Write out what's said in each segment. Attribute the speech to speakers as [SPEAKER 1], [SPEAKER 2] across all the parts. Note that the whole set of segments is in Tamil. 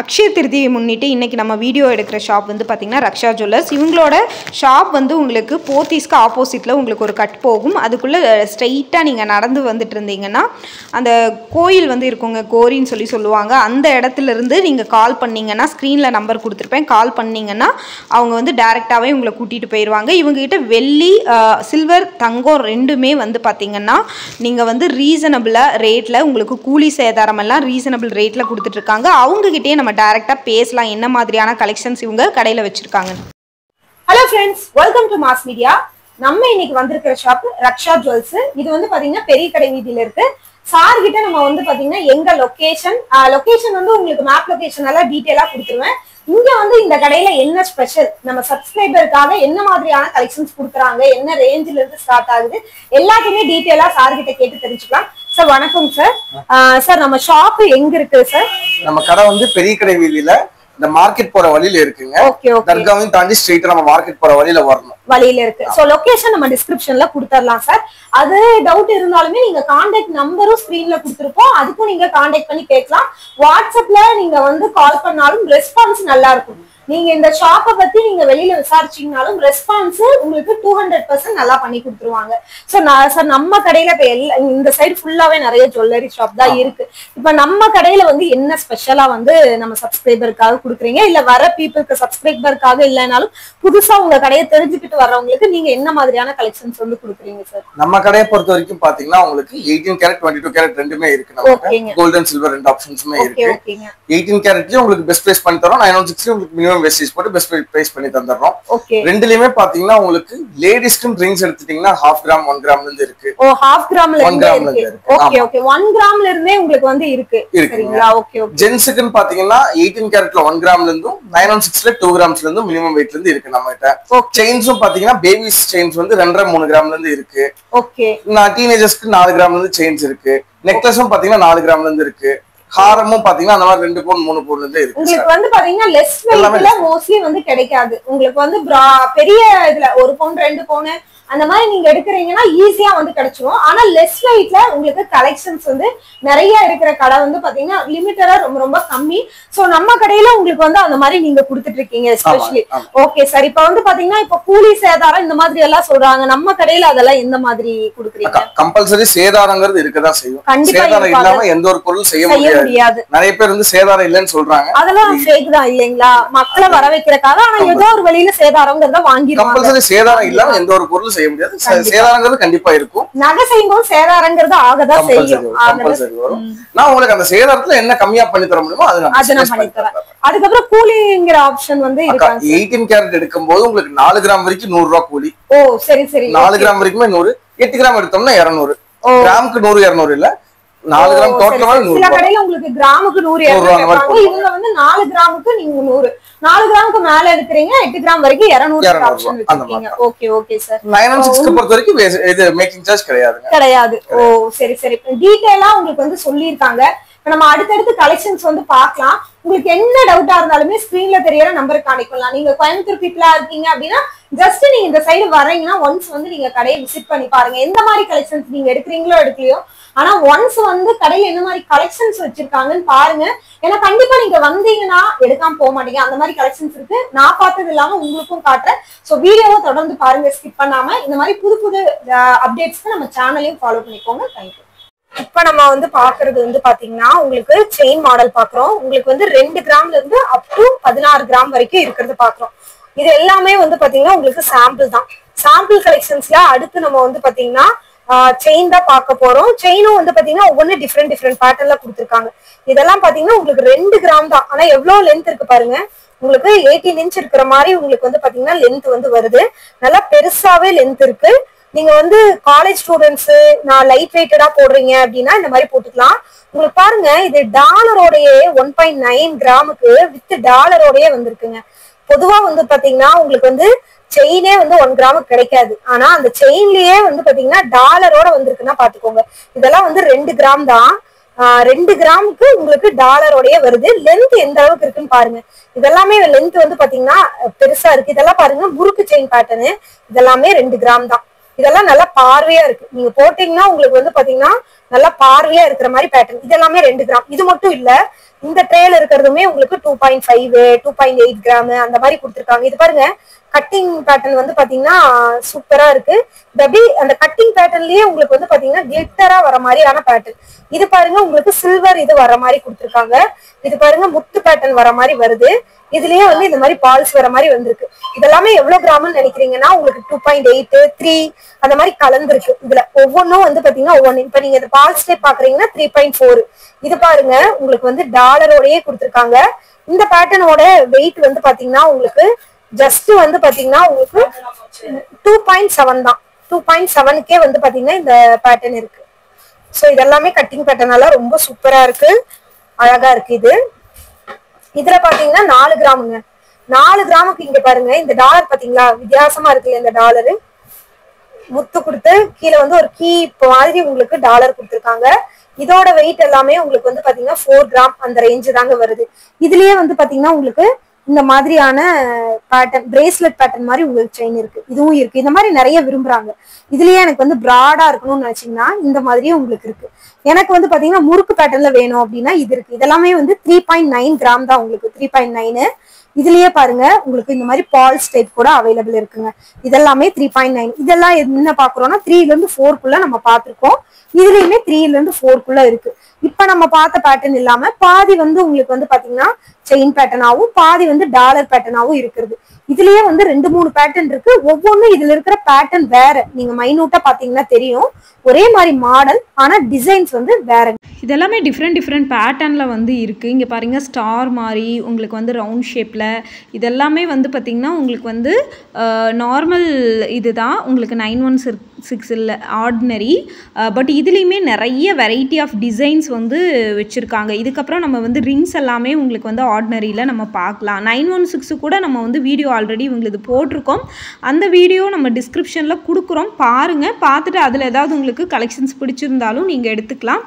[SPEAKER 1] அக்ஷய திருதியை முன்னிட்டு இன்றைக்கி நம்ம வீடியோ எடுக்கிற ஷாப் வந்து பார்த்திங்கன்னா ரக்ஷா ஜுவல்லர்ஸ். இவங்களோட ஷாப் வந்து உங்களுக்கு போத்தீஸ்க்கு ஆப்போசிட்டில் உங்களுக்கு ஒரு கட் போகும். அதுக்குள்ளே ஸ்ட்ரெயிட்டாக நீங்கள் நடந்து வந்துட்டு இருந்தீங்கன்னா அந்த கோயில் வந்து இருக்குங்க, கோரின்னு சொல்லுவாங்க. அந்த இடத்துலேருந்து நீங்கள் கால் பண்ணிங்கன்னா, ஸ்க்ரீனில் நம்பர் கொடுத்துருப்பேன், கால் பண்ணிங்கன்னா அவங்க வந்து டேரெக்டாகவே உங்களை கூட்டிகிட்டு போயிடுவாங்க. இவங்ககிட்ட வெள்ளி, சில்வர், தங்கம் ரெண்டுமே வந்து பார்த்திங்கன்னா நீங்கள் வந்து ரீசனபிளாக ரேட்டில் உங்களுக்கு கூலி சேதாரமெல்லாம் ரீசனபிள் ரேட்டில் கொடுத்துட்ருக்காங்க. அவங்ககிட்டே நம்ம டைரக்டா பேசலாம் என்ன மாதிரியான கலெக்ஷன்ஸ் இவங்க கடையில வச்சிருக்காங்க.
[SPEAKER 2] Hello friends, welcome to mass media. நம்ம இன்னைக்கு வந்திருக்கிற ஷாப் ரக்ஷா ஜுவல்ஸ். இது வந்து பாத்தீங்கன்னா பெரிய கடை வீதியில இருக்கு. சார் கிட்ட நம்ம வந்து பாத்தீங்கன்னா எங்க லொகேஷன் வந்து உங்களுக்கு மேப் லொகேஷன் எல்லாம் டீடைலா கொடுத்துருவேன். இங்க வந்து இந்த கடையில என்ன ஸ்பெஷல், நம்ம சப்ஸ்கிரைபருக்காக என்ன மாதிரியான கலெக்ஷன்ஸ் கொடுக்குறாங்க, என்ன ரேஞ்சில இருந்து ஸ்டார்ட் ஆகுது, எல்லாத்தையுமே டீடைலா சார் கிட்ட கேட்டு தெரிஞ்சுக்கலாம். சார் வணக்கம் சார். சார் நம்ம ஷாப் எங்க இருக்கு சார்?
[SPEAKER 3] நம்ம கடை வந்து பெரிய கடை வீதியில இந்த மார்க்கெட் போற வழியில இருக்குங்க. தர்காவையும் தாண்டி ஸ்ட்ரெயிட்டா நம்ம மார்க்கெட் போற வழியில இருக்கு. சோ லொகேஷன் நம்ம டிஸ்கிரிப்ஷன்ல கொடுத்துடலாம் சார். அது டவுட் இருந்தாலுமே நீங்க கான்டாக்ட் நம்பரும் ஸ்கிரீன்ல கொடுத்துருப்போம், அதுக்கும் நீங்க கான்டாக்ட் பண்ணி கேட்கலாம். வாட்ஸ்அப்ல நீங்க வந்து கால் பண்ணாலும் ரெஸ்பான்ஸ் நல்லா இருக்கும். நீங்க இந்த ஷாப்பை பத்தி நீங்க வெளியில விசாரிச்சீங்கனாலும் ரெஸ்பான்ஸ் உங்களுக்கு 200% நல்லா பண்ணி கொடுத்துருவாங்க. சார் நம்ம கடையில இப்ப இந்த சைடு ஃபுல்லாவே நிறைய ஜுவல்லரி ஷாப் தான் இருக்கு. இப்ப நம்ம கடையில வந்து என்ன ஸ்பெஷலா வந்து நம்ம சப்ஸ்கிரைபருக்காக கொடுக்குறீங்க, இல்ல வர பீப்புளுக்கு சப்ஸ்கிரைபருக்காக இல்லைனாலும் புதுசா உங்க கடையை தெரிஞ்சுக்கிட்டு வர்றவங்களுக்கு நீங்க என்ன மாதிரியான கலெக்ஷன்ஸ் வந்து கொடுக்குறீங்க சார்? நம்ம கடையை பொறுத்த வரைக்கும் பாத்தீங்கன்னா உங்களுக்கு 18 கேரட் 22 கேரட் ரெண்டுமே இருக்கு. நம்ம கோல்டன் சில்வர் ரெண்டு ஆப்ஷன்ஸுமே இருக்கு. 18 கேரட்லயும் உங்களுக்கு பெஸ்ட் பிரைஸ் பண்ணி தரோம். 916 உங்களுக்கு மினிமம் வெஸ்டேஜ் போட்டு பெஸ்ட் பிரைஸ் பண்ணி தந்துறோம். ரெண்டுலயுமே பாத்தீங்கன்னா உங்களுக்கு லேடிஸ்க்கும் ரிங்ஸ் எடுத்துட்டீங்கன்னா 1/2 கிராம் 1 கிராம்ல இருந்து இருக்கு.
[SPEAKER 2] ஓ 1/2 கிராம்ல இருந்து இருக்கு. ஓகே ஓகே 1 கிராம்ல இருந்தே உங்களுக்கு வந்து இருக்கு. சரிங்களா? Okay okay.
[SPEAKER 3] ஜென்ஸ்க்குன்னு பாத்தீங்கன்னா 18 கேரட்ல 1 கிராம்ல இருந்தும் 916ல 2 கிராம்ஸ்ல இருந்தும் மினிமம் வெயிட்ல இருந்து இருக்கு நம்ம கிட்ட. செயின்ஸும் பாத்தீங்கன்னா பேபிஸ் செயின்ஸ் வந்து 2.5 3 கிராம்ல இருந்து இருக்கு.
[SPEAKER 2] ஓகே.
[SPEAKER 3] டீனேஜர்ஸ்க்கு 4 கிராம்ல இருந்து செயின்ஸ் இருக்கு. நெக்லஸும் பாத்தீங்கன்னா 4 கிராம்ல இருந்து இருக்கு. ஹாரமும் பாத்தீங்கன்னா அந்த மாதிரி 2 பவுன் 3 பவுன்ல இருந்து இருக்கு.
[SPEAKER 2] உங்களுக்கு வந்து பாத்தீங்கன்னா லெஸ் வெயிட்ல மோஸ்ட்லி வந்து கிடைக்காது. உங்களுக்கு வந்து பெரிய இதுல 1 பவுன் 2 பவுன் அந்த மாதிரி நீங்க எடுக்கிறீங்கன்னா ஈஸியா வந்து கிடைச்சிரும். ஆனா லெஸ் வெயிட்ல உங்களுக்கு கலெக்ஷன்ஸ் வந்து நிறைய இருக்கிற கடை வந்து பாத்தீங்கன்னா லிமிட்டடா ரொம்ப ரொம்ப கம்மி. சோ நம்ம கடையில உங்களுக்கு வந்து அந்த மாதிரி நீங்க கொடுத்துட்டு இருக்கீங்க எஸ்பெஷலி. Okay sir. இப்ப வந்து பாத்தீங்கன்னா இப்ப கூலி சேதாரம் இந்த மாதிரி எல்லாம் சொல்றாங்க, நம்ம கடையில அதெல்லாம் எந்த மாதிரி கொடுக்குறீங்க?
[SPEAKER 3] கம்பல்சரி சேதாரங்கிறது இருக்கதான் செய்யும். சேதாரம் இல்லாம எந்த ஒரு பொருள் செய்ய முடியாது. நிறைய பேர் வந்து சேதாரம் இல்லைன்னு சொல்றாங்க,
[SPEAKER 2] அதெல்லாம் ஃபேக் தான் இல்லைங்களா? மக்களை வர வைக்கிறதுக்காக ஆனா ஏதோ ஒரு வழியில சேதாரங்கிறத வாங்கிடுவாங்க.
[SPEAKER 3] கம்பல்சரி சேதாரம் இல்லாம எந்த ஒரு பொருள் செய்ய முடியாது. சேதாரங்கிறது கண்டிப்பா இருக்கும்.
[SPEAKER 2] நகை செய்யும்போது சேதாரங்கிறது ஆகதான் செய்யும்.
[SPEAKER 3] நான் உங்களுக்கு அந்த சேதாரத்துல என்ன கம்மியா பண்ணி தர முடியுமோ அதை நான் பண்ணி தரேன்.
[SPEAKER 2] அதுக்கப்புறம் கூலிங்கிற ஆப்ஷன் வந்து இருக்கு.
[SPEAKER 3] 18 கேரட் எடுக்கும்போது உங்களுக்கு 4 கிராம் வரைக்கும் 100 ரூபாய் கூலி.
[SPEAKER 2] ஓ சரி சரி. 4
[SPEAKER 3] கிராம் வரைக்குமே 100, 8 கிராம் எடுத்தோம்னா 200. கிராமுக்கு 100 200 இல்ல, 4 கிராம் டோட்டலா 100.
[SPEAKER 2] சில கடையில உங்களுக்கு கிராமுக்கு 100 200. இவங்க வந்து 4 கிராமுக்கு நீங்க 100, 4 கிராமுக்கு மேல எடுக்கிறீங்க, 8 கிராம் வரைக்கும் 200 ஆப்ஷன் வச்சிருக்கீங்க. Okay okay sir.
[SPEAKER 3] 916 பொறுத்த வரைக்கும் இது மேக்கிங் சார்ஜ் கிடையாது.
[SPEAKER 2] ஓ சரி சரி. டீடைலா உங்களுக்கு வந்து சொல்லிருக்காங்க. நம்ம அடுத்தடுத்து கலெக்ஷன்ஸ் வந்து பார்க்கலாம். உங்களுக்கு என்ன டவுட்டா இருந்தாலுமே ஸ்கிரீன்ல தெரியற நம்பருக்கு கான்டாக்ட் பண்ணலாம். நீங்க கோயம்புத்தூர் பீப்புளா இருக்கீங்க அப்படின்னா ஜஸ்ட் நீங்க இந்த சைடு வரீங்கன்னா ஒன்ஸ் வந்து நீங்க கடையை விசிட் பண்ணி பாருங்க. எந்த மாதிரி கலெக்ஷன்ஸ் நீங்க எடுக்கிறீங்களோ எடுக்கலையோ, ஆனா ஒன்ஸ் வந்து கடையில என்ன மாதிரி கலெக்ஷன்ஸ் வச்சிருக்காங்கன்னு பாருங்க. ஏன்னா கண்டிப்பா நீங்க வந்தீங்கன்னா எடுக்காம போக மாட்டீங்க. அந்த மாதிரி கலெக்ஷன்ஸ் இருக்கு. நான் பார்த்தது இல்லாம உங்களுக்கும் காட்டுறேன். சோ வீடியோவை தொடர்ந்து பாருங்க, ஸ்கிப் பண்ணாம. இந்த மாதிரி புது புது அப்டேட்ஸ்க்கு நம்ம சேனலையும் ஃபாலோ பண்ணிக்கோங்க. தேங்க்யூ. இப்ப நம்ம வந்து பாக்குறது வந்து பாத்தீங்கன்னா உங்களுக்கு செயின் மாடல் பாக்குறோம். உங்களுக்கு வந்து 2 கிராம்ல இருந்து அப் டு 16 கிராம் வரைக்கும் இருக்கிறது பாக்குறோம். இது எல்லாமே வந்து பாத்தீங்கன்னா உங்களுக்கு சாம்பிள் தான். சாம்பிள் கலெக்ஷன்ஸ்ல அடுத்து நம்ம வந்து பாத்தீங்கன்னா செயின் தான் பார்க்க போறோம். செயினும் வந்து பாத்தீங்கன்னா ஒவ்வொன்னு டிஃப்ரெண்ட் பேட்டர்ன்ல கொடுத்துருக்காங்க. இதெல்லாம் பாத்தீங்கன்னா உங்களுக்கு 2 கிராம் தான். ஆனா எவ்வளவு லென்த் இருக்கு பாருங்க. உங்களுக்கு 18 இன்ச் இருக்கிற மாதிரி உங்களுக்கு வந்து பாத்தீங்கன்னா லென்த் வந்து வருது. நல்லா பெருசாவே லென்த் இருக்கு. நீங்க வந்து காலேஜ் ஸ்டூடெண்ட்ஸ் நான் லைட் வெயிட்டடா போடுறீங்க அப்படின்னா இந்த மாதிரி போட்டுக்கலாம். உங்களுக்கு பாருங்க, இது டாலரோடைய 1.9 கிராமுக்கு வித் டாலரோடய வந்திருக்குங்க. பொதுவா வந்து பாத்தீங்கன்னா உங்களுக்கு வந்து செயினே வந்து 1 கிராமுக்கு கிடைக்காது. ஆனா அந்த செயின்லயே வந்து பாத்தீங்கன்னா டாலரோட வந்திருக்குன்னா பாத்துக்கோங்க. இதெல்லாம் வந்து 2 கிராம் தான். 2 கிராமுக்கு உங்களுக்கு டாலரோடய வருது. லென்த் எந்த அளவுக்கு இருக்குன்னு பாருங்க. இதெல்லாமே லென்த் வந்து பாத்தீங்கன்னா பெருசா இருக்கு. இதெல்லாம் பாருங்க முறுக்கு செயின் பேட்டர்னு. இதெல்லாமே 2 கிராம் தான். இதெல்லாம் நல்லா பார்வையா இருக்கு. நீங்க போட்டீங்கன்னா உங்களுக்கு வந்து பாத்தீங்கன்னா நல்லா பார்வையா இருக்கிற மாதிரி பேட்டர்ன். இதெல்லாமே 2 கிராம். இது மட்டும் இல்ல, இந்த ட்ரேல இருக்கிறதுமே உங்களுக்கு 2.5 2.8 கிராம் அந்த மாதிரி கொடுத்துருக்காங்க. இது பாருங்க கட்டிங் பேட்டர்ன் வந்து பாத்தீங்கன்னா சூப்பரா இருக்கு. இது அப்படி அந்த கட்டிங் பேட்டர்ன்லயே உங்களுக்கு வந்து பாத்தீங்கன்னா கிளிட்டரா வர மாதிரியான பேட்டர்ன். இது பாருங்க உங்களுக்கு சில்வர் இது வர மாதிரி கொடுத்துருக்காங்க. இது பாருங்க முத்து பேட்டர்ன் வர மாதிரி வருது. இதுலயே வந்து இந்த மாதிரி பால்ஸ் வர மாதிரி வந்திருக்கு. இதெல்லாமே எவ்வளவு கிராம்னு நினைக்கிறீங்கன்னா உங்களுக்கு 2.8 3 அந்த மாதிரி கலந்துருக்கு. இதுல ஒவ்வொன்றும் வந்து பாத்தீங்கன்னா ஒவ்வொன்னு. இப்ப நீங்க இந்த பால்ஸ் டைப் பாக்குறீங்கன்னா 3.4. இது பாருங்க உங்களுக்கு வந்து டாலரோடயே கொடுத்துருக்காங்க. இந்த பேட்டர்னோட வெயிட் வந்து பாத்தீங்கன்னா உங்களுக்கு ஜஸ்ட் வந்து பாத்தீங்கன்னா உங்களுக்கு 2.7 தான். 2.7க்கே வந்து பாத்தீங்கன்னா இந்த பேட்டர்ன் இருக்கு. சோ இதெல்லாமே கட்டிங் பேட்டர்ன் எல்லாம் ரொம்ப சூப்பரா இருக்கு, அழகா இருக்கு. இதுல பாத்தீங்கன்னா 4 கிராமுங்க. 4 கிராமுக்கு இங்க பாருங்க இந்த டாலர் பாத்தீங்களா வித்தியாசமா இருக்குல்ல. இந்த டாலரு முத்து கொடுத்து கீழே வந்து ஒரு கீ மாதிரி உங்களுக்கு டாலர் கொடுத்துருக்காங்க. இதோட வெயிட் எல்லாமே உங்களுக்கு வந்து பாத்தீங்கன்னா 4 கிராம் அந்த ரேஞ்சு தாங்க வருது. இதுலயே வந்து பாத்தீங்கன்னா உங்களுக்கு இந்த மாதிரியான பேட்டர்ன் பிரேஸ்லெட் பேட்டர்ன் மாதிரி உங்களுக்கு செயின் இருக்கு, இதுவும் இருக்கு. இந்த மாதிரி நிறைய விரும்புறாங்க. இதுலயே எனக்கு வந்து பிராடா இருக்கணும்னு நினைச்சீங்கன்னா இந்த மாதிரியே உங்களுக்கு இருக்கு. எனக்கு வந்து பாத்தீங்கன்னா முறுக்கு பேட்டர்ன்ல வேணும் அப்படின்னா இது இருக்கு. இதெல்லாமே வந்து 3.9 கிராம் தான் உங்களுக்கு 3.9. இதுலயே பாருங்க உங்களுக்கு இந்த மாதிரி பால்ஸ் டைப் கூட அவைலபிள் இருக்குங்க. இதெல்லாமே 3.9. இதெல்லாம் என்ன பாக்குறோம்னா 3ல இருந்து 4க்குள்ள நம்ம பாத்துருக்கோம். இதுலயுமே 3ல இருந்து 4க்குள்ள இருக்கு. இப்ப நம்ம பார்த்த பேட்டர்ன் இல்லாம பாதி வந்து உங்களுக்கு வந்து பாத்தீங்கன்னா செயின் பேட்டர்னாவும் பாதி வந்து டாலர் பேட்டர்னாவும் இருக்கிறது. இதுலயே வந்து 2-3 பேட்டர்ன் இருக்கு. ஒவ்வொன்றும் இதுல இருக்கிற பேட்டர்ன் வேற. நீங்க மைனூட்டா பாத்தீங்கன்னா தெரியும். ஒரே மாதிரி மாடல் ஆனா டிசைன்ஸ் வந்து வேற.
[SPEAKER 1] இதெல்லாமே டிஃப்ரெண்ட் பேட்டர்னில் வந்து இருக்குது. இங்கே பாருங்கள் ஸ்டார் மாதிரி உங்களுக்கு வந்து ரவுண்ட் ஷேப்பில். இதெல்லாமே வந்து பார்த்திங்கன்னா உங்களுக்கு வந்து நார்மல் இது தான் உங்களுக்கு 916 இல்லை ஆர்டினரி. பட் இதுலேயுமே நிறைய வெரைட்டி ஆஃப் டிசைன்ஸ் வந்து வச்சுருக்காங்க. இதுக்கப்புறம் நம்ம வந்து ரிங்ஸ் எல்லாமே உங்களுக்கு வந்து ஆர்டினரியில் நம்ம பார்க்கலாம். 916 கூட நம்ம வந்து வீடியோ ஆல்ரெடி உங்களுக்கு போட்டிருக்கோம். அந்த வீடியோ நம்ம டிஸ்கிரிப்ஷனில் கொடுக்குறோம், பாருங்கள். பார்த்துட்டு அதில் ஏதாவது உங்களுக்கு கலெக்ஷன்ஸ் பிடிச்சிருந்தாலும் நீங்கள் எடுத்துக்கலாம்.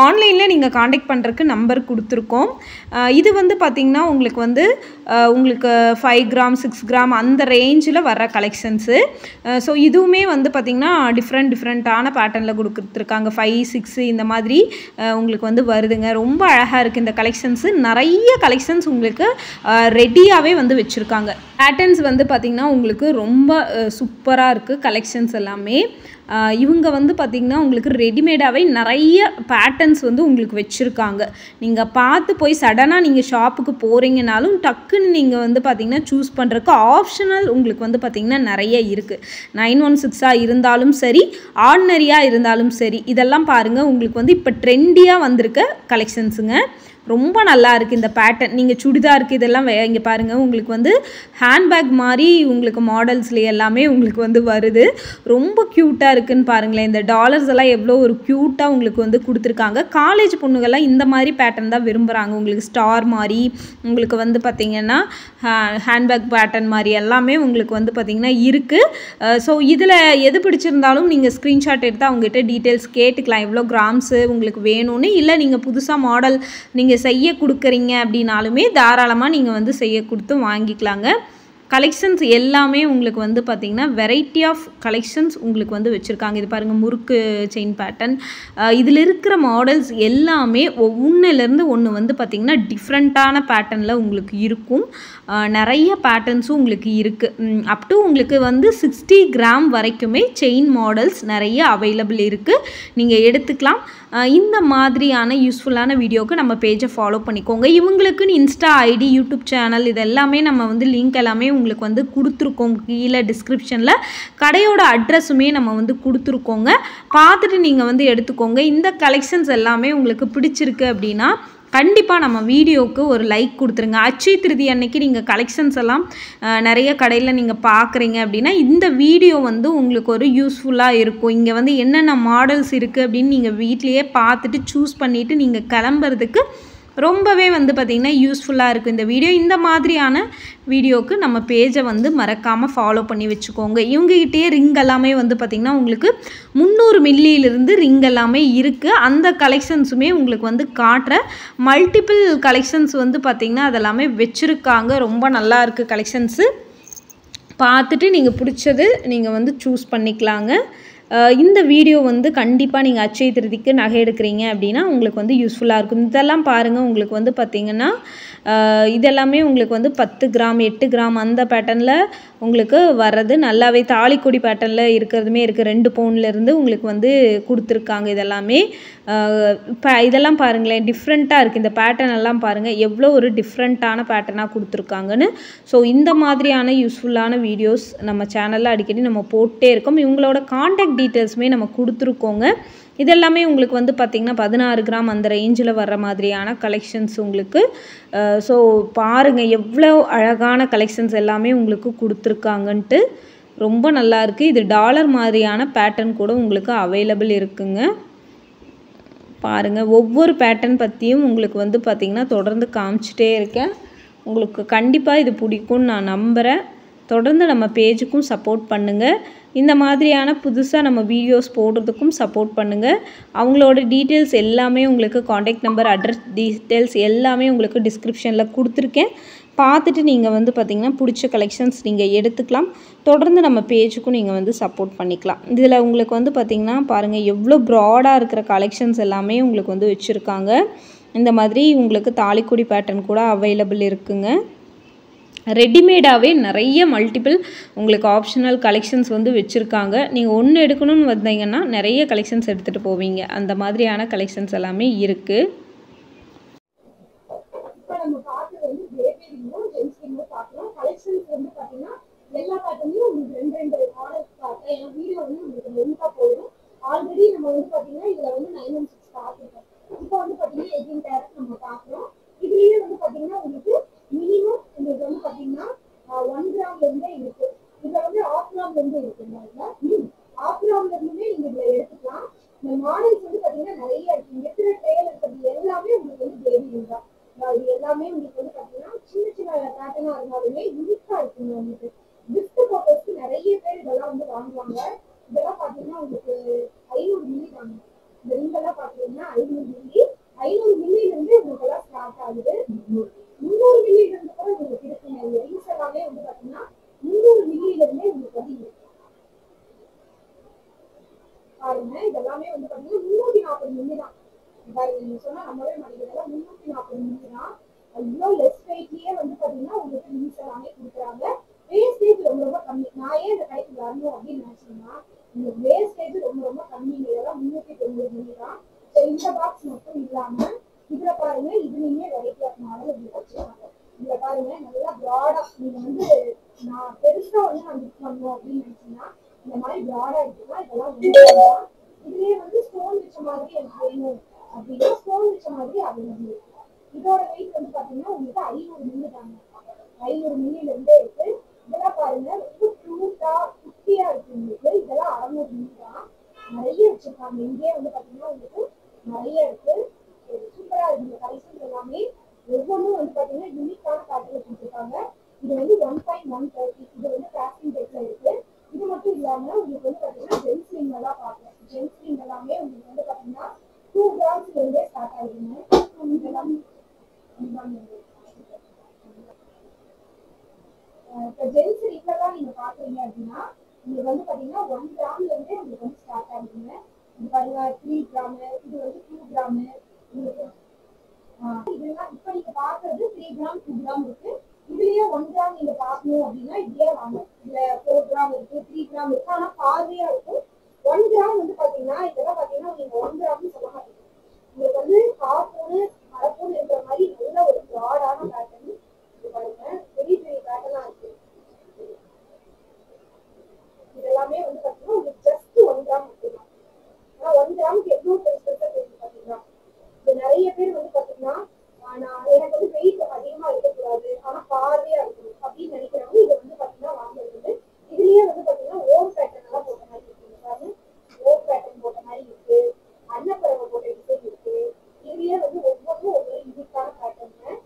[SPEAKER 1] ஆன்லைனில் நீங்கள் காண்டாக்ட் பண்ணுறதுக்கு நம்பர் கொடுத்துருக்கோம். இது வந்து பார்த்திங்கன்னா உங்களுக்கு வந்து உங்களுக்கு 5 கிராம் 6 கிராம் அந்த ரேஞ்சில் வர கலெக்ஷன்ஸு. ஸோ இதுவுமே வந்து பார்த்திங்கன்னா டிஃப்ரெண்ட்டான பேட்டர்னில் கொடுத்துருக்காங்க. 5 6 இந்த மாதிரி உங்களுக்கு வந்து வருதுங்க. ரொம்ப அழகாக இருக்குது இந்த கலெக்ஷன்ஸு. நிறைய கலெக்ஷன்ஸ் உங்களுக்கு ரெடியாகவே வந்து வச்சுருக்காங்க. பேட்டர்ன்ஸ் வந்து பார்த்திங்கன்னா உங்களுக்கு ரொம்ப சூப்பராக இருக்குது கலெக்ஷன்ஸ் எல்லாமே. இவங்க வந்து பார்த்திங்கன்னா உங்களுக்கு ரெடிமேடாகவே நிறைய பேட்டர்ன்ஸ் வந்து உங்களுக்கு வச்சுருக்காங்க. நீங்கள் பார்த்து போய் சடனாக நீங்கள் ஷாப்புக்கு போகிறீங்கனாலும் டக்குன்னு நீங்கள் வந்து பார்த்திங்கன்னா சூஸ் பண்ணுறதுக்கு ஆப்ஷனல் உங்களுக்கு வந்து பார்த்திங்கன்னா நிறைய இருக்குது. 916 இருந்தாலும் சரி, ஆர்டினரியாக இருந்தாலும் சரி, இதெல்லாம் பாருங்கள் உங்களுக்கு வந்து இப்போ ட்ரெண்டியாக வந்திருக்க கலெக்ஷன்ஸுங்க. ரொம்ப நல்லா இருக்குது இந்த பேட்டர்ன். நீங்கள் சுடிதாருக்கு இதெல்லாம் இங்கே பாருங்கள் உங்களுக்கு வந்து ஹேண்ட்பேக் மாதிரி உங்களுக்கு மாடல்ஸ்லேயே எல்லாமே உங்களுக்கு வந்து வருது. ரொம்ப க்யூட்டாக இருக்குதுன்னு பாருங்களேன். இந்த டாலர்ஸ் எல்லாம் எவ்வளோ ஒரு க்யூட்டாக உங்களுக்கு வந்து கொடுத்துருக்காங்க. காலேஜ் பொண்ணுங்கள்லாம் இந்த மாதிரி பேட்டர்ன் தான் விரும்புகிறாங்க. உங்களுக்கு ஸ்டார் மாதிரி உங்களுக்கு வந்து பார்த்திங்கன்னா ஹேண்ட்பேக் பேட்டர்ன் மாதிரி எல்லாமே உங்களுக்கு வந்து பார்த்திங்கன்னா இருக்குது. ஸோ இதில் எது பிடிச்சிருந்தாலும் நீங்கள் ஸ்க்ரீன்ஷாட் எடுத்து அவங்ககிட்ட டீட்டெயில்ஸ் கேட்டுக்கலாம். எவ்வளோ கிராம்ஸு உங்களுக்கு வேணும்னு. இல்லை நீங்கள் புதுசாக மாடல் நீங்கள் செய்ய கொடுக்குறீங்க அப்படின்னாலுமே தாராளமாக நீங்கள் வந்து செய்ய கொடுத்து வாங்கிக்கலாங்க. கலெக்ஷன்ஸ் எல்லாமே உங்களுக்கு வந்து பார்த்திங்கன்னா வெரைட்டி ஆஃப் கலெக்ஷன்ஸ் உங்களுக்கு வந்து வச்சுருக்காங்க. இது பாருங்கள் முறுக்கு செயின் பேட்டர்ன். இதில் இருக்கிற மாடல்ஸ் எல்லாமே ஒன்றுலேருந்து ஒன்று வந்து பார்த்திங்கன்னா டிஃப்ரெண்ட்டான பேட்டர்னில் உங்களுக்கு இருக்கும். நிறைய பேட்டர்ன்ஸும் உங்களுக்கு இருக்குது. அப் டு உங்களுக்கு வந்து 60 கிராம் வரைக்குமே செயின் மாடல்ஸ் நிறைய அவைலபிள் இருக்குது, நீங்கள் எடுத்துக்கலாம். இந்த மாதிரியான யூஸ்ஃபுல்லான வீடியோவுக்கு நம்ம பேஜை ஃபாலோ பண்ணிக்கோங்க. இவங்களுக்குன்னு இன்ஸ்டா ஐடி, யூடியூப் சேனல் இது எல்லாமே நம்ம வந்து லிங்க் எல்லாமே உங்களுக்கு வந்து கொடுத்துருக்கோம் கீழே டிஸ்கிரிப்ஷனில். கடையோட அட்ரஸுமே நம்ம வந்து கொடுத்துருக்கோங்க, பார்த்துட்டு நீங்கள் வந்து எடுத்துக்கோங்க. இந்த கலெக்ஷன்ஸ் எல்லாமே உங்களுக்கு பிடிச்சிருக்கு அப்படின்னா கண்டிப்பாக நம்ம வீடியோவுக்கு ஒரு லைக் கொடுத்துருங்க. அட்சய திருதி அன்னைக்கு நீங்கள் கலெக்ஷன்ஸ் எல்லாம் நிறைய கடையில் நீங்கள் பார்க்குறீங்க அப்படின்னா இந்த வீடியோ வந்து உங்களுக்கு ஒரு யூஸ்ஃபுல்லாக இருக்கும். இங்கே வந்து என்னென்ன மாடல்ஸ் இருக்குது அப்படின்னு நீங்கள் வீட்லேயே பார்த்துட்டு சூஸ் பண்ணிவிட்டு நீங்கள் கிளம்புறதுக்கு ரொம்பவே வந்து பார்த்திங்கன்னா யூஸ்ஃபுல்லாக இருக்குது இந்த வீடியோ. இந்த மாதிரியான வீடியோவுக்கு நம்ம பேஜை வந்து மறக்காமல் ஃபாலோ பண்ணி வச்சுக்கோங்க. இவங்ககிட்டயே ரிங் எல்லாமே வந்து பார்த்திங்கன்னா உங்களுக்கு 300 மில்லியிலிருந்து ரிங் எல்லாமே இருக்குது. அந்த கலெக்ஷன்ஸுமே உங்களுக்கு வந்து காட்டுற மல்டிபிள் கலெக்ஷன்ஸ் வந்து பார்த்திங்கன்னா அதெல்லாமே வச்சுருக்காங்க. ரொம்ப நல்லா இருக்குது கலெக்ஷன்ஸு. பார்த்துட்டு நீங்கள் பிடிச்சது நீங்கள் வந்து சூஸ் பண்ணிக்கலாங்க. இந்த வீடியோ வந்து கண்டிப்பாக நீங்கள் அட்சய திருதிக்கு நகை எடுக்கிறீங்க அப்படின்னா உங்களுக்கு வந்து யூஸ்ஃபுல்லாக இருக்கும். இதெல்லாம் பாருங்கள், உங்களுக்கு வந்து பார்த்திங்கன்னா இதெல்லாமே உங்களுக்கு வந்து 10 கிராம் 8 கிராம் அந்த பேட்டர்னில் உங்களுக்கு வர்றது நல்லாவே தாலிக்கொடி பேட்டர்னில் இருக்கிறதுமே இருக்குது. 2 பவுன்லேருந்து உங்களுக்கு வந்து கொடுத்துருக்காங்க. இதெல்லாமே இதெல்லாம் பாருங்களேன், டிஃப்ரெண்ட்டாக இருக்குது. இந்த பேட்டர்ன் எல்லாம் பாருங்கள் எவ்வளோ ஒரு டிஃப்ரெண்ட்டான பேட்டர்னாக கொடுத்துருக்காங்கன்னு. ஸோ இந்த மாதிரியான யூஸ்ஃபுல்லான வீடியோஸ் நம்ம சேனலில் அடிக்கடி நம்ம போட்டே இருக்கோம். இவங்களோட காண்டாக்ட் டீட்டெயில்ஸுமே நம்ம கொடுத்துருக்கோங்க. இதெல்லாமே உங்களுக்கு வந்து பார்த்திங்கன்னா 16 கிராம் அந்த ரேஞ்சில் வர்ற மாதிரியான கலெக்ஷன்ஸ் உங்களுக்கு. ஸோ பாருங்கள் எவ்வளோ அழகான கலெக்ஷன்ஸ் எல்லாமே உங்களுக்கு கொடுத்துருக்காங்கன்ட்டு. ரொம்ப நல்லாயிருக்கு. இது டாலர் மாதிரியான பேட்டர்ன் கூட உங்களுக்கு அவைலபிள் இருக்குங்க. பாருங்கள், ஒவ்வொரு பேட்டர்ன் பற்றியும் உங்களுக்கு வந்து பார்த்திங்கன்னா தொடர்ந்து காமிச்சிட்டே இருக்கேன். உங்களுக்கு கண்டிப்பாக இது பிடிக்கும்னு நான் நம்புகிறேன். தொடர்ந்து நம்ம பேஜுக்கும் சப்போர்ட் பண்ணுங்கள். இந்த மாதிரியான புதுசாக நம்ம வீடியோஸ் போடுறதுக்கும் சப்போர்ட் பண்ணுங்கள். அவங்களோட டீட்டெயில்ஸ் எல்லாமே உங்களுக்கு காண்டாக்ட் நம்பர், அட்ரஸ் டீட்டெயில்ஸ் எல்லாமே உங்களுக்கு டிஸ்கிரிப்ஷனில் கொடுத்துருக்கேன். பார்த்துட்டு நீங்கள் வந்து பார்த்திங்கன்னா பிடிச்ச கலெக்ஷன்ஸ் நீங்கள் எடுத்துக்கலாம். தொடர்ந்து நம்ம பேஜுக்கும் நீங்கள் வந்து சப்போர்ட் பண்ணிக்கலாம். இதில் உங்களுக்கு வந்து பார்த்திங்கன்னா பாருங்கள் எவ்வளோ ப்ராடாக இருக்கிற கலெக்ஷன்ஸ் எல்லாமே உங்களுக்கு வந்து வச்சுருக்காங்க. இந்த மாதிரி உங்களுக்கு தாலிக்கொடி பேட்டர்ன் கூட அவைலபிள் இருக்குங்க. ரெடிமேடாகவே நிறைய மல்டிபிள் உங்களுக்கு ஆப்ஷனல் கலெக்ஷன்ஸ் வந்து வச்சுருக்காங்க. நீங்கள் ஒன்று எடுக்கணும்னு வந்தீங்கன்னா நிறைய கலெக்ஷன்ஸ் எடுத்துகிட்டு போவீங்க. அந்த மாதிரியான கலெக்ஷன்ஸ் எல்லாமே இருக்குது.
[SPEAKER 2] மினிமம் உங்களுக்கு வந்து பாத்தீங்கன்னா 1 கிராம்ல இருந்தே இருக்கு. இதுல வந்து ஆஃப் கிராம்ல இருந்து இருக்குங்க. ஆஃப் கிராம்ல இருந்துமே நீங்க இதுல எடுத்துக்கலாம். இந்த மாடல்ஸ் வந்து பாத்தீங்கன்னா நிறைய இருக்கு. இருக்கிற ட்ரேல இருக்கிறது எல்லாமே உங்களுக்கு வந்து பேபி தான். இது எல்லாமே உங்களுக்கு வந்து பாத்தீங்கன்னா சின்ன சின்ன பேட்டர்னா இருந்தாலுமே யூனிக்கா இருக்குங்க. உங்களுக்கு கிஃப்ட் பர்பஸ்க்கு நிறைய பேர் இதெல்லாம் வந்து வாங்குவாங்க. இதெல்லாம் பாத்தீங்கன்னா உங்களுக்கு 500 மில்லி தாங்க. இந்த ரிங்கெல்லாம் பாத்தீங்கன்னா 500 மில்லி 500 மில்லில இருந்து உங்களுக்கு எல்லாம் ஸ்டார்ட் ஆகுது. 300 மில்லியில இருந்து கூட உங்களுக்கு இருக்குங்க. இந்த ரிங்ஸ் எல்லாமே வந்து பாத்தீங்கன்னா 300 மில்லியில இருந்தே உங்களுக்கு வந்து இருக்கு. பாருங்க, இதெல்லாமே வந்து பாத்தீங்கன்னா 340 மில்லி தான். பாருங்க, நீங்க சொன்னா நம்பவே மாட்டேங்குது. 340 மில்லி தான். அவ்வளோ லெஸ் வெயிட்லயே வந்து பாத்தீங்கன்னா உங்களுக்கு ரிங்ஸ் எல்லாமே கொடுக்குறாங்க. வேஸ்டேஜ் ரொம்ப ரொம்ப கம்மி. நான் ஏன் இந்த டைப் வரணும் அப்படின்னு நினைச்சேன்னா இந்த வேஸ்டேஜ் ரொம்ப ரொம்ப கம்மி. இதெல்லாம் 390 மில்லி தான். இந்த பாக்ஸ் மட்டும் இல்லாம இதுல பாருங்க, இதுலயுமே வெரைட்டி ஆஃப் மாடல் இதுல வச்சிருக்காங்க. இதுல பாருங்க நல்லா ப்ராடா நீங்க வந்து நான் பெருசா வந்து நான் யூஸ் பண்ணணும் அப்படின்னு நினைச்சீங்கன்னா இந்த மாதிரி ப்ராடா இருக்குன்னா இதெல்லாம் இதுலயே வந்து ஸ்டோன் வச்ச மாதிரி எனக்கு வேணும் அப்படின்னா ஸ்டோன் வச்ச மாதிரி அவைலபிள் இருக்கு. இதோட வெயிட் வந்து பாத்தீங்கன்னா உங்களுக்கு 500 மில்லி தாங்க. 500 மில்லில இருந்தே இருக்கு. இதெல்லாம் பாருங்க ரொம்ப க்யூட்டா குட்டியா இருக்கு உங்களுக்கு. இதெல்லாம் 600 மில்லி தான். நிறைய வச்சிருக்காங்க. இங்கே வந்து பாத்தீங்கன்னா உங்களுக்கு நிறைய இருக்கு. சூப்பரா இருக்கு. இந்த கலெக்ஷன்ஸ் எல்லாமே ஒவ்வொன்றும் வந்து பாத்தீங்கன்னா யூனிக்கான பேட்டர்ல கொடுத்துருக்காங்க. இது வந்து 1.130. இது வந்து கேஸ்டிங் ரேட்ல இருக்கு. இது மட்டும் இல்லாம உங்களுக்கு வந்து பாத்தீங்கன்னா ஜென்ஸ் ரிங் எல்லாம் பார்க்கலாம். ஜென்ஸ் ரிங் எல்லாமே உங்களுக்கு வந்து பாத்தீங்கன்னா 2 கிராம்ஸ்ல இருந்தே ஸ்டார்ட் ஆகுதுங்க. இதெல்லாம் ஜென்ஸ் ரிங் எல்லாம் நீங்க பாக்குறீங்க அப்படின்னா உங்களுக்கு வந்து பாத்தீங்கன்னா 1 கிராம்ல இருந்தே உங்களுக்கு வந்து ஸ்டார்ட் ஆகுதுங்க. இது பாருங்க 3 கிராம், இது வந்து 2 கிராம். இதெல்லாம் இப்ப நீங்க பாக்குறது 3 கிராம் 2 கிராம் இருக்கு. இதுலயே 1 கிராம் நீங்க பாக்கணும் அப்படின்னா இதுலயே வாங்க. இதுல 4 கிராம் இருக்கு, 3 கிராம் இருக்கு. ஆனா பார்வையா இருக்கும். 1 கிராம் வந்து பாத்தீங்கன்னா இதெல்லாம் பாத்தீங்கன்னா நீங்க 1 கிராம்னு சொல்ல மாட்டீங்க. உங்களுக்கு வந்து காப்பூனு அரைப்பூனு இருக்கிற மாதிரி நல்ல ஒரு ப்ராடான பேட்டர்ன். இது பாருங்க பெரிய பெரிய பேட்டர்னா இருக்கு. இதெல்லாமே வந்து பாத்தீங்கன்னா உங்களுக்கு ஜஸ்ட் 1 கிராம் மட்டும்தான். ஆனா 1 கிராமுக்கு எவ்வளவு பெருசா தெரியும் பாத்தீங்கன்னா. இது நிறைய பேர் வந்து பாத்தீங்கன்னா நான் எனக்கு வந்து வெயிட் அதிகமா இருக்கக்கூடாது ஆனா பார்வையா இருக்கணும் அப்படின்னு நினைக்கிறவங்க இதை வந்து பாத்தீங்கன்னா வாங்குறது. இதுலயே வந்து பாத்தீங்கன்னா ஓம் பேட்டர்ன் எல்லாம் போட்ட மாதிரி இருக்கு. பாருங்க, ஓம் பேட்டர்ன் போட்ட மாதிரி இருக்கு. அன்னப்பறவை போட்ட டிசைன் இருக்கு. இதுலயே வந்து ஒவ்வொன்றும் ஒவ்வொரு யூனிக்கான பேட்டர்ன்.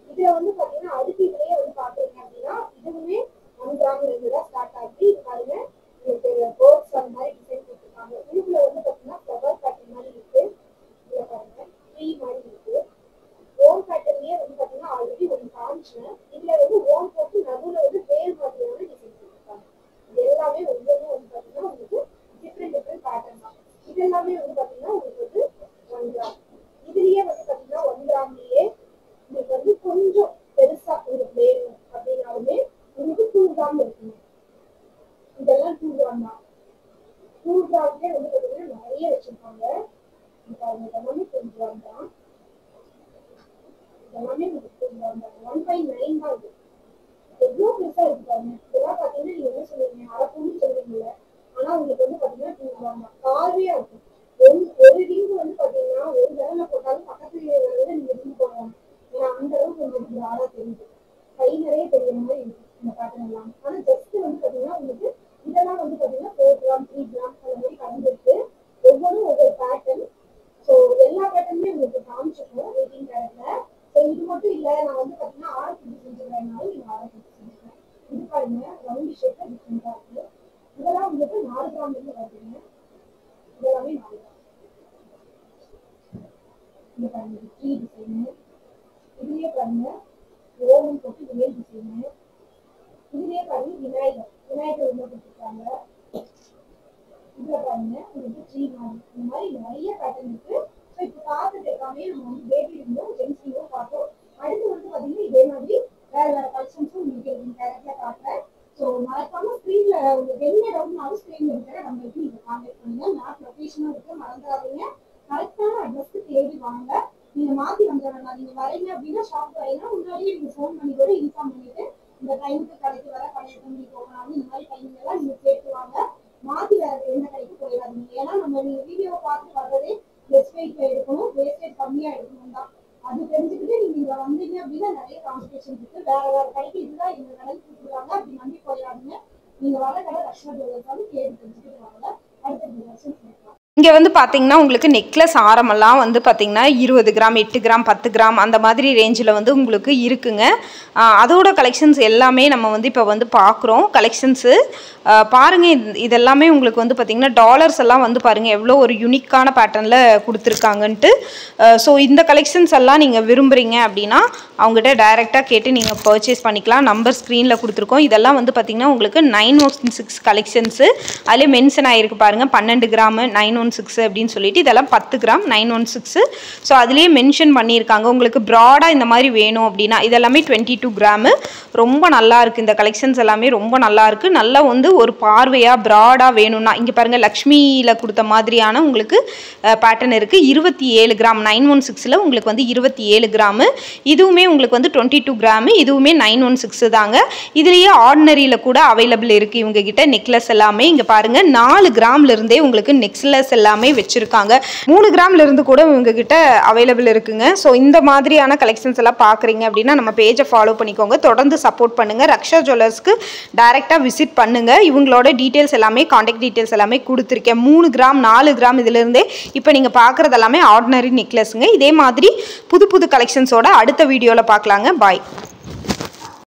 [SPEAKER 2] இதுல வந்து பாத்தீங்கன்னா அதுக்கு இதுலயே வந்து பாக்குறீங்க அப்படின்னா இதுவுமே 1 கிராம்ல இருந்து தான் ஸ்டார்ட் ஆகுது. இது பாருங்க உங்களுக்கு போர்ட்ஸ் அந்த மாதிரி டிசைன் கொடுத்துருக்காங்க. இதுல வந்து பாத்தீங்கன்னா ஃப்ளவர் பேட்டர்ன் மாதிரி இருக்கு. இதுல பாருங்க ட்ரீ மாதிரி இருக்கு. ஓம் பேட்டர்லயே வந்து பாத்தீங்கன்னா ஆல்ரெடி ஒரு காமிச்சேன். இதுல வந்து ஓம் போட்டு நடுவுல வந்து வேல் மாதிரியான டிசைன் கொடுத்துருக்காங்க. இது எல்லாமே ஒவ்வொன்றும் வந்து பாத்தீங்கன்னா உங்களுக்கு டிஃப்ரெண்ட் 1.9 தான் இது. எவ்வளவு பெருசா இருக்கு பாருங்க. இதெல்லாம் பாத்தீங்கன்னா நீங்க என்ன சொல்லுவீங்க, அரப்புன்னு சொல்லுவீங்கல்ல, ஆனா உங்களுக்கு வந்து பாத்தீங்கன்னா கார்வையா இருக்கும். ஒரு ரிங் வந்து பாத்தீங்கன்னா ஒரு விரல போட்டாலும் பக்கத்துல விரல நீங்க ரிங் போடலாம். ஏன்னா அந்த அளவுக்கு உங்களுக்கு ஆடா தெரியுது, கை நிறைய தெரியற மாதிரி இருக்கு இந்த பேட்டர்ன் எல்லாம். ஆனா ஜஸ்ட் வந்து பாத்தீங்கன்னா உங்களுக்கு இதெல்லாம் வந்து பாத்தீங்கன்னா 4 கிராம் 3 கிராம் அந்த மாதிரி கலந்துருக்கு. ஒவ்வொன்றும் ஒவ்வொரு பேட்டர்ன். ஸோ எல்லா பேட்டர்னுமே உங்களுக்கு காமிச்சிருக்கோம் 18 கேரட்ல. ஸோ இது மட்டும் இல்ல, நான் வந்து பாத்தீங்கன்னா ஆரத்தி செஞ்சுக்கிறேன்னாலும் நீங்க ஆரத்தி செஞ்சுக்கிறேன். இது பாருங்க ரவுண்ட் ஷேப்ல டிஃப்ரெண்டா இருக்கு. இதெல்லாம் உங்களுக்கு 4 கிராம் இருந்து வருதுங்க. இதெல்லாமே 4 கிராம். இது பாருங்க ட்ரீ டிசைனு. இதுலயே பாருங்க ஓவன் போட்டு வேல் டிசைனு. இதுலயே பாருங்க விநாயகர் உள்ள கொடுத்துருக்காங்க. இதுல பாருங்க உங்களுக்கு ட்ரீ மாதிரி இந்த மாதிரி நிறைய பேட்டர்ன் இருக்கு. ஸோ இப்போ பார்த்தது எல்லாமே நம்ம வந்து பேபி இருந்தோம் ஜென்ஸியும் பார்த்தோம். அடுத்து வந்து பாத்தீங்கன்னா இதே மாதிரி வேற வேற கலெக்ஷன்ஸும் உங்களுக்கு டேரக்டா காட்டுறேன். ஸோ மறக்காம ஸ்க்ரீன்ல உங்களுக்கு என்ன டவுட்னாலும் ஸ்க்ரீன்ல இருக்கிற நம்மளுக்கு நீங்க கான்டாக்ட் பண்ணுங்க. மேப் லொகேஷனும் இருக்கு, மறந்துடாதீங்க. கரெக்டான அட்ரஸ்க்கு தேடி வாங்க. நீங்க மாத்தி வந்துடலாம். நீங்க வரீங்க அப்படின்னா ஷாப் வரீங்கன்னா முன்னாடியே நீங்க ஃபோன் பண்ணி கூட இன்ஃபார்ம் பண்ணிட்டு இந்த டைமுக்கு கடைக்கு வர கடை 8 மணிக்கு போகலாம் இந்த மாதிரி டைமிங் எல்லாம் நீங்க கேட்டுவாங்க. மாத்தி வேற எந்த கடைக்கு போயிடாதீங்க. ஏன்னா நம்ம நீங்க வீடியோவை பார்த்து வர்றதே லெஸ் வெயிட்ல எடுக்கணும், வேஸ்டேஜ் கம்மியா எடுக்கணும் தான். அது தெரிஞ்சுக்கிட்டு நீங்க இங்க வந்தீங்க அப்படின்னா நிறைய காம்படிஷன் இருக்கு. வேற வேற கடைக்கு இதுதான் எங்க கடைக்கு கொடுக்குறாங்க அப்படி நம்பி போயிடாதீங்க. நீங்க வர கடை ரஷ்யா ஜுவல்லர்ஸ் கேட்டு தெரிஞ்சுக்கிட்டு வாங்க. அடுத்த கலெக்ஷன் பார்க்கலாம்.
[SPEAKER 1] இங்கே வந்து பார்த்தீங்கன்னா உங்களுக்கு நெக்லஸ் ஆரமெல்லாம் வந்து பார்த்தீங்கன்னா 20 கிராம் 8 கிராம் 10 கிராம் அந்த மாதிரி ரேஞ்சில் வந்து உங்களுக்கு இருக்குங்க. அதோட கலெக்ஷன்ஸ் எல்லாமே நம்ம வந்து இப்போ வந்து பார்க்குறோம். கலெக்ஷன்ஸு பாருங்கள், இதெல்லாமே உங்களுக்கு வந்து பார்த்திங்கன்னா டாலர்ஸ் எல்லாம் வந்து பாருங்கள் எவ்வளோ ஒரு யூனிக்கான பேட்டர்னில் கொடுத்துருக்காங்கன்ட்டு. ஸோ இந்த கலெக்ஷன்ஸ் எல்லாம் நீங்கள் விரும்புகிறீங்க அப்படின்னா அவங்ககிட்ட டைரெக்டாக கேட்டு நீங்கள் பர்ச்சேஸ் பண்ணிக்கலாம். நம்பர் ஸ்க்ரீனில் கொடுத்துருக்கோம். இதெல்லாம் வந்து பார்த்திங்கன்னா உங்களுக்கு 916 கலெக்ஷன்ஸு. அதிலே மென்ஷன் ஆகிருக்கு பாருங்கள் 12 கிராம் 916 அப்படின்னு சொல்லிட்டு, இதெல்லாம் 10 கிராம் 916. ஸோ அதுலேயே மென்ஷன் பண்ணியிருக்காங்க. உங்களுக்கு ப்ராடாக இந்த மாதிரி வேணும் அப்படின்னா இதெல்லாமே 22 கிராமு. ரொம்ப நல்லா இருக்குது இந்த கலெக்ஷன்ஸ் எல்லாமே, ரொம்ப நல்லா இருக்குது. நல்லா வந்து ஒரு பார்வையாக ப்ராடாக வேணும்னா இங்கே பாருங்கள் லக்ஷ்மியில் கொடுத்த மாதிரியான உங்களுக்கு பேட்டர்ன் இருக்குது. 27 கிராம் 916ல் உங்களுக்கு வந்து 27 கிராமு. இதுவுமே உங்களுக்கு வந்து 22 கிராமு. இதுவுமே 916 தாங்க. இதுலேயே ஆர்டினரியில் கூட அவைலபிள் இருக்குது இவங்ககிட்ட நெக்லஸ் எல்லாமே. இங்கே பாருங்கள் 4 கிராம்லேருந்தே உங்களுக்கு நெக்லஸ் எல்லாமே வச்சுருக்காங்க. 3 கிராம்லேருந்து கூட இவங்ககிட்ட அவைலபிள் இருக்குங்க. ஸோ இந்த மாதிரியான கலெக்ஷன்ஸ் எல்லாம் பார்க்குறீங்க அப்படின்னா நம்ம பேஜை ஃபாலோ பண்ணிக்கோங்க. தொடர்ந்து சப்போர்ட் பண்ணுங்கள். ரக்ஷா ஜுவல்லர்ஸ்க்கு டைரெக்டாக விசிட் பண்ணுங்கள். இவங்களோட டீட்டெயில்ஸ் எல்லாமே கான்டாக்ட் டீட்டெயில்ஸ் எல்லாமே கொடுத்துருக்கேன். 3 கிராம் 4 கிராம் இதிலிருந்தே இப்போ நீங்கள் பார்க்குறது எல்லாமே ஆர்டினரி நெக்லஸுங்க. இதே மாதிரி புது புது கலெக்ஷன்ஸோட அடுத்த வீடியோவில் பார்க்கலாங்க. பாய்.